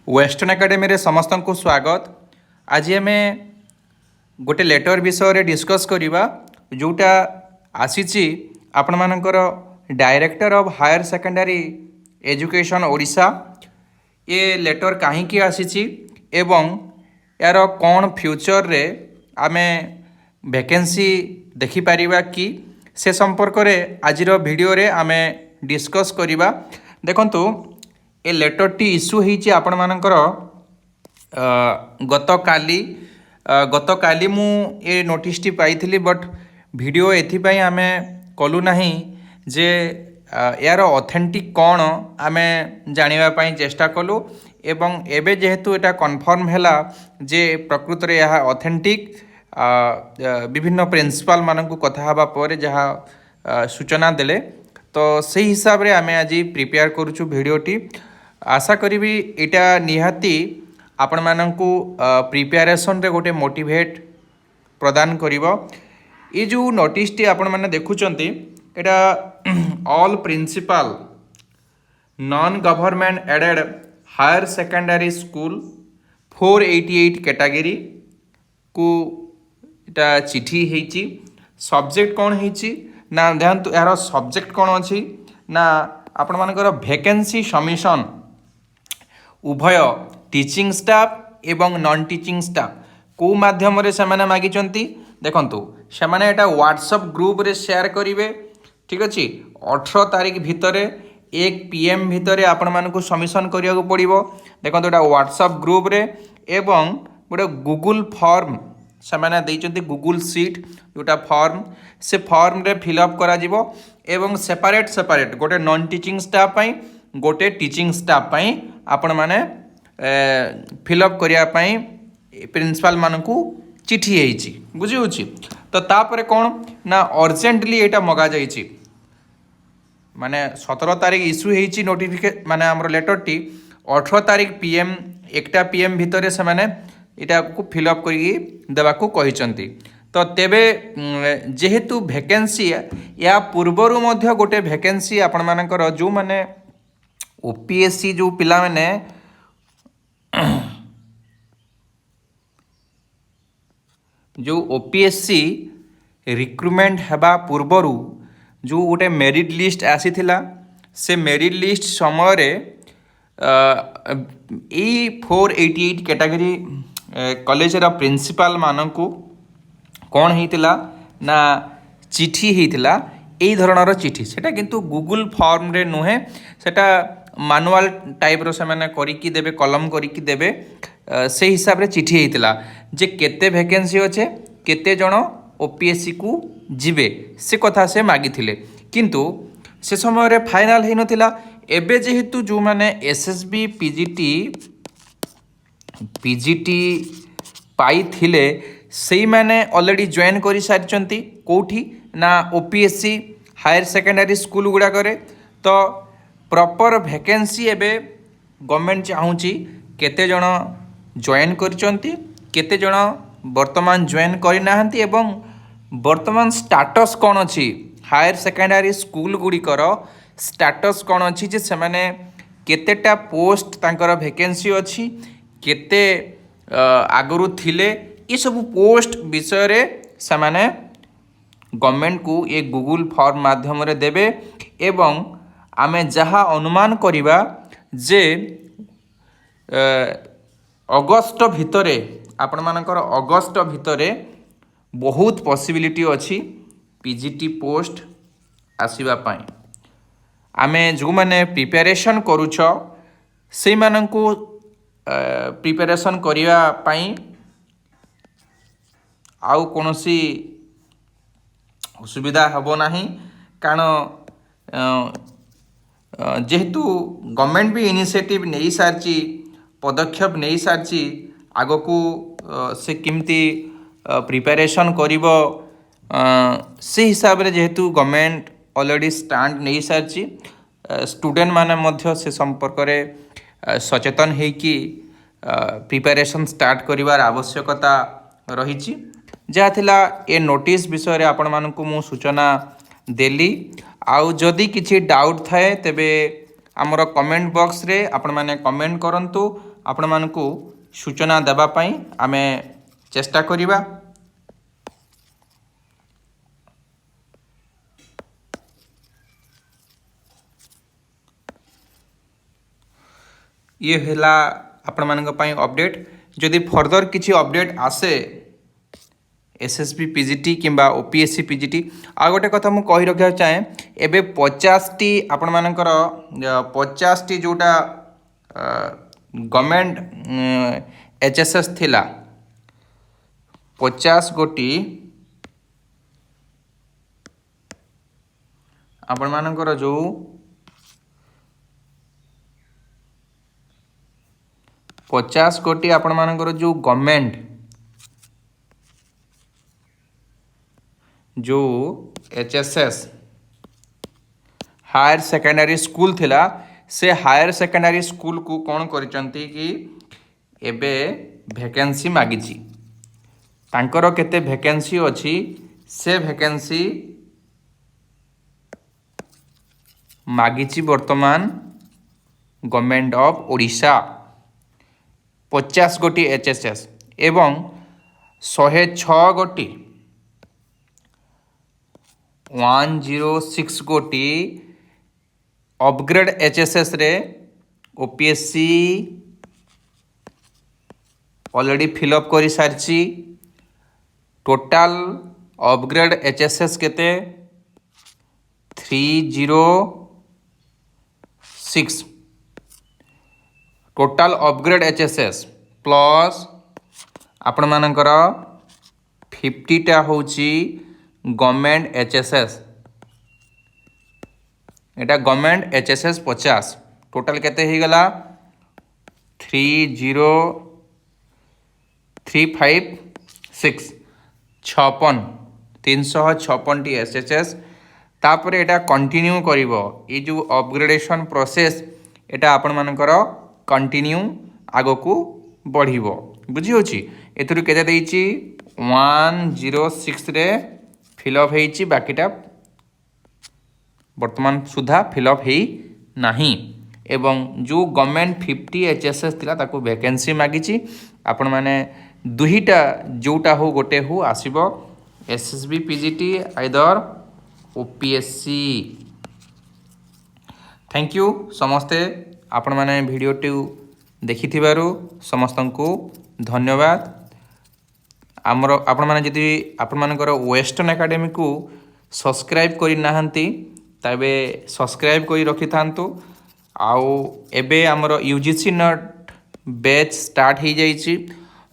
Western academy रे समस्त को स्वागत। आज आम गोटे लेटर विषय डिस्कस करवा जोटा आसी आपण मानकर director of higher secondary education Odisha. ये लेटर कहीं आसी एवं यार कौन फ्यूचर रे आमे वैकेंसी देखिपर कि से संपर्क में आज वीडियो रे आमे डिस्कस करवा। देखंतु ए लेटर टी इश्यू होती आपण मानकर गत काली मु ए नोटिस टी पाई बट वीडियो एथिपाई आमे कलु नहीं जे यार ऑथेंटिक कौन आमे जानिबा पाई चेष्टा कलु एवं एबे जेहेतु एटा कन्फर्म हैला जे प्रकृत रे यह ऑथेंटिक विभिन्न प्रिंसिपल मानकु कथा हबा परे जहा सूचना देले तो सही हिसाब रे आमे आज प्रिपेयर करूछु वीडियोटी। आशा करी इटा निहाती आपण मानकु प्रिपेरेसन रे गोटे मोटिवेट प्रदान करिवो। ये जो नोटिस टी आपण माने देखुचंती एटा all principal non government aided higher secondary school 488 category को इटा चिठी हेची। सब्जेक्ट कौन हेची ना ध्यान यार सब्जेक्ट कौन अच्छी ना आपण मानकर वैकेंसी सबमिशन उभय टीचिंग स्टाफ एवं नॉन टीचिंग स्टाफ को माध्यम रे से माने मागिचंती। देखंतु से माने एटा व्हाट्सएप ग्रुप रे शेयर करिवे। ठीक अछि 18 तारीख भितर 1 PM भितर आपण मानकु सबमिशन करिया को पड़िबो। देखंतु एटा व्हाट्सएप ग्रुप रे एवं गोटे गूगल फॉर्म से माने दैचंती गूगल सीट जोटा फॉर्म से फॉर्म रे फिलअप करा जिवो एवं सेपरेट गोटे नॉन टीचिंग स्टाफ पाई गोटे टीचिंग स्टाफ पाई आपण माने फिलअप करिया पाई प्रिंसिपल मानकु चिठी हेची बुझी होची। तो तापरे कोन ना अर्जेंटली एटा मगा जाईची माने 17 तारीख इश्यू हेची नोटिफिकेशन माने हमर लेटर टी 18 तारीख PM 1टा PM भितर से माने इटा को फिलअप करी देवा को कहिचंती। तो तेबे जेहेतु वैकेंसी या पूर्वरु मध्य गोटे वैकेंसी आपण मानकर जो माने OPSC जो पिला माने जो OPSC रिक्रुटमेंट हेबा पूर्वरु जो गोटे मेरिट लिस्ट आसी थिला से मेरिट लिस्ट समय रे ए 488 कैटेगरी कॉलेज रा प्रिंसिपल मानकु कौन होइतिला ना चिठी होइतिला एई धरणर चिठी। सेटा किंतु गूगल फॉर्म रे नुहे सेटा मैनुअल टाइप रो से माने करिकी देबे कलम करिकी देबे से हिसाब रे चिठी होइतिला जे केते वैकेंसी अच्छे केते जण OPSC को जिबे से कथा से मागिथिले किंतु से समय रे फाइनल हेइ नथिला। एबे जेहेतु जो माने SSB PGT पाई थिले सेई माने ऑलरेडी जॉइन करि सारिचंती कोठी ना OPSC हायर सेकेंडरी स्कूल गुडा करे। तो प्रॉपर वैकेंसी एबे गवर्नमेंट चाहूची केते जण जॉइन करिचंती केते जण वर्तमान जॉइन करि नाहंती एवं वर्तमान स्टेटस कोन अछि हायर सेकेंडरी स्कूल गुडिकर स्टेटस कोन अछि जे से माने केतेटा पोस्ट तांकर वैकेंसी अछि केते आगरु थिले ये सब पोस्ट विषय रे से माने गवर्नमेंट को ये गूगल फॉर्म माध्यम रे देबे एवं आमे जहा अनुमान करिबा जे अगस्त भितरे आपण मानकर अगस्त भितरे बहुत पॉसिबिलिटी अछि PGT पोस्ट आसीबा पाई। आमे जो माने प्रिपरेशन करूछ से मानकु प्रिपरेशन करिया पाई आउ कोनोसी असुविधा हबो नाही कारण जेहेतु गवर्नमेंट भी इनिशिएटिव नहीं सारची पदक्षेप नहीं सारची आगो को से किमती प्रिपरेशन करिवो से हिसाब रे जेहेतु गवर्नमेंट ऑलरेडी स्टैंड नहीं सारची स्टूडेंट माने मध्य से संपर्क रे सचेतन है कि प्रिपरेशन स्टार्ट करिवार आवश्यकता रही जहाँ थिला ए नोटिस विषय रे आपण मानकु मु सूचना देली। आउ जदि किछि डाउट थाए तेबे आमर कमेंट बॉक्स रे आपण माने कमेंट करंतु आपण मानकु सूचना देबा पई आमे चेष्टा करिबा। ये हैला आपण मानक पई अपडेट। जदि फर्दर किछि अपडेट आसे एसएसबी पीजीटी किंबा ओपीएससी पीजीटी आ गोटे कथा मु कहि रखा चाहे एबे 50 टी आपण मानकर 50 टी जोटा गवर्नमेंट एचएसएस थिला 50 गोटी आपण मानकर जो 50 कोटी आपण मानकर जो गवर्नमेंट जो एचएसएस हायर सेकेंडरी स्कूल थिला से हायर सेकेंडरी स्कूल को कौन करिसंती कि एबे वैकेंसी मागिची तांकर केते वैकेंसी अछि से वैकेंसी मागिची वर्तमान गवर्नमेंट ऑफ ओडिशा 50 गोटी एचएसएस एवं 106 गोटी 106 गोटी अपग्रेड एचएसएस रे ओपीएससी ऑलरेडी फिलअप कर सारी। टोटाल अपग्रेड एचएसएस केते 306 टोटाल अपग्रेड एचएसएस प्लस आपण मानकर 50 टा होची गवर्नमेंट एचएसएस एटा गवर्नमेंट एचएसएस 50 टोटाल केते ही गला 30356 356 टी एचएसएस तापर एटा कंटिन्यू करिवो ए जो अपग्रेडेशन प्रोसेस एटा आपण मानकर कंटिन्यू आगो को बढ़िवो बुझी होची। एथुरु केते देइची 106 रे फिलअप हेइची बाकीटा वर्तमान सुधा फिलअप हेई नाही एवं जो गवर्नमेंट 50 एचएसएस थिला ताको वैकेंसी मागिची आपण माने दुहीटा जोटा हो गोटे हो आसीबो SSB PGT either OPSC. Thank you समस्ते आपण माने वीडियो टी देखि थिबारु समस्तंकु धन्यवाद। आमर आपण माने जदि आपण मानकर वेस्टर्न एकेडमी को सब्सक्राइब करि नाहंती तबे सब्सक्राइब करि रखि थांतु। आउ एबे हमर यूजीसी नेट बैच स्टार्ट हो जाइछि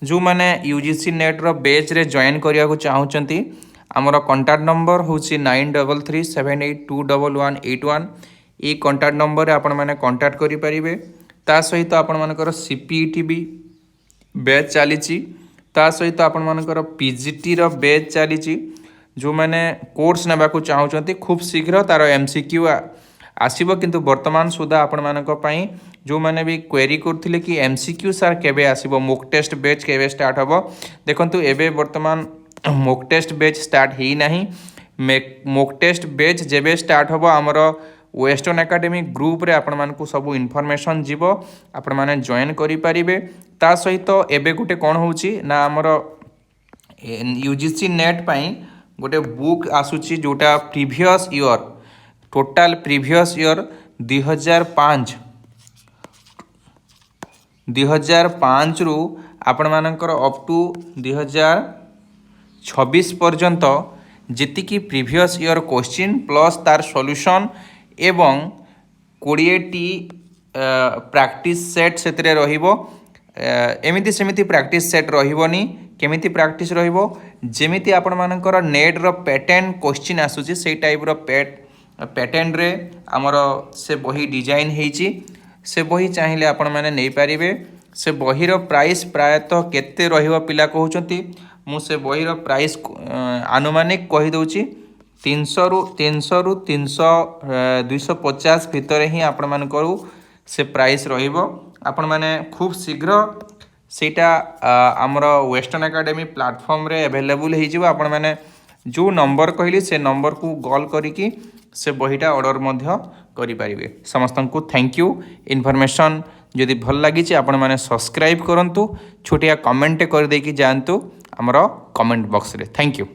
जो माने यूजीसी नेट रो बैच रे जॉइन करिया को चाहुचंती हमर कांटेक्ट नंबर होछि 9337821181 ई कांटेक्ट नंबर रे आपण माने कांटेक्ट करि परिबे। ता सहित आपण मानकर सीपीईटी भी बैच चलीछि ता सहित आपण मानकर पीजीटी रो बैच चलीछि जो माने कोर्स नेबा को चाहुचंती खूब शीघ्र तार एमसीक्यू आसीबो किंतु वर्तमान सुधा आपण मानक पई जो माने भी क्वेरी करथिले कि एमसीक्यू सर केबे आसीबो मॉक टेस्ट बैच केबे स्टार्ट हबो देखंतु एबे वर्तमान मॉक टेस्ट बैच स्टार्ट ही नाही। मॉक टेस्ट बैच जेबे स्टार्ट हबो हमरो वेस्टर्न एकेडमी ग्रुप रे आपण मानकु सब इन्फॉर्मेशन जीवो आपण माने जॉइन करि परिबे। ता सहित एबे गुटे कोन होउची ना हमरो यूजीसी नेट पई गोटे बुक आसुची जोटा previous year total previous year 2005 रु आपण मानकर अप टू 2026 पर्यंत जेति की प्रीवियस ईयर क्वेश्चन प्लस तार सॉल्यूशन एवं 20 टी प्रैक्टिस सेट सेतरे रहिबो। एमिति सेमिति प्रैक्टिस सेट रहिबोनी केमिति प्रैक्टिस रहिबो जेमिति आपण मानकर नेट रो पैटर्न क्वेश्चन आसुची सेई टाइप रो पैटर्न रे हमर से बही डिजाइन हेची से बही चाहिए आपण माने नै पारिबे। से बही रो प्राइस प्रायतः केते रहिबो पिला कहउचंती मु से बही रो प्राइस आनुमानिक कहि दउची 300 रु 250 भितर ही आपण मान करू से प्राइस रहिबो। आपण माने खूब शीघ्र सेटा हमर वेस्टर्न एकेडमी प्लेटफॉर्म रे अवेलेबल हे जिवो। आपण माने जो नंबर कहली से नंबर को कॉल करिकी से बहीटा ऑर्डर मध्य करि परिबे। समस्त को थैंक यू इन्फॉर्मेशन जदि भल लगी आपण मैंने सब्सक्राइब करूँ छोटिया कमेंट कर देकी जातु आमर कमेंट बॉक्स रे। Thank you.